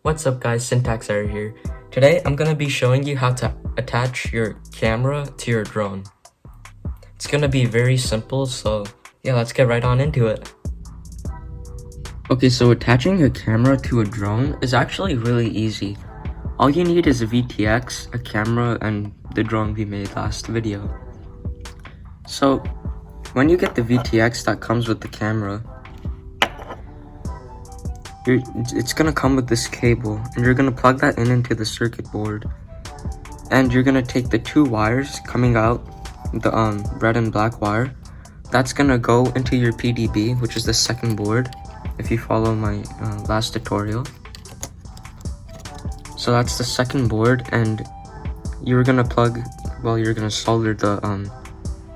What's up guys, Syntax Error here. Today I'm gonna be showing you how to attach your camera to your drone. It's gonna be very simple, so yeah, let's get right on into it. Okay, so attaching your camera to a drone is actually really easy. All you need is a VTX, a camera, and the drone we made last video. So when you get the VTX that comes with the camera, it's gonna come with this cable, and you're gonna plug that into the circuit board, and you're gonna take the two wires coming out, the red and black wire, that's gonna go into your PDB, which is the second board, if you follow my last tutorial. So that's the second board, and you're gonna solder the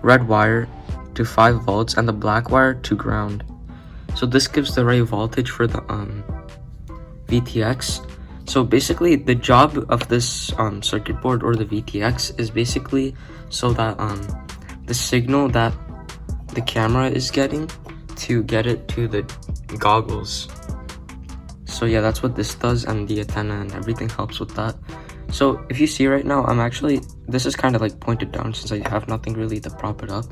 red wire to 5 volts and the black wire to ground. So this gives the right voltage for the VTX. So basically the job of this circuit board or the VTX is basically so that the signal that the camera is getting, to get it to the goggles. So yeah, that's what this does, and the antenna and everything helps with that. So if you see right now, this is kind of like pointed down since I have nothing really to prop it up.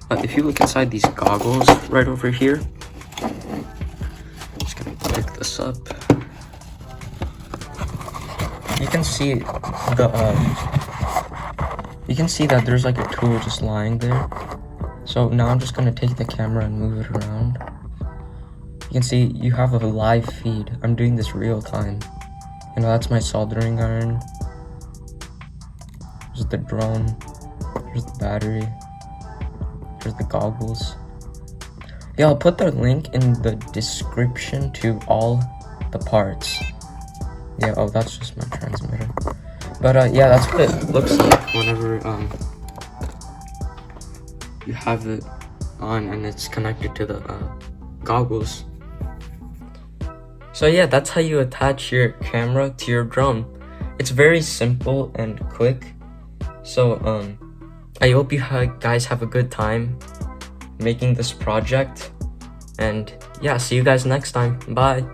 But if you look inside these goggles right over here, just gonna pick this up. You can see that there's like a tool just lying there. So now I'm just gonna take the camera and move it around. You can see you have a live feed. I'm doing this real time. You know, that's my soldering iron. There's the drone. There's the battery. There's the goggles. Yeah, I'll put the link in the description to all the parts. Yeah, oh, that's just my transmitter. But yeah, that's what it looks like whenever you have it on and it's connected to the goggles. So yeah, that's how you attach your camera to your drone. It's very simple and quick. So I hope you guys have a good time making this project, and yeah, see you guys next time. Bye.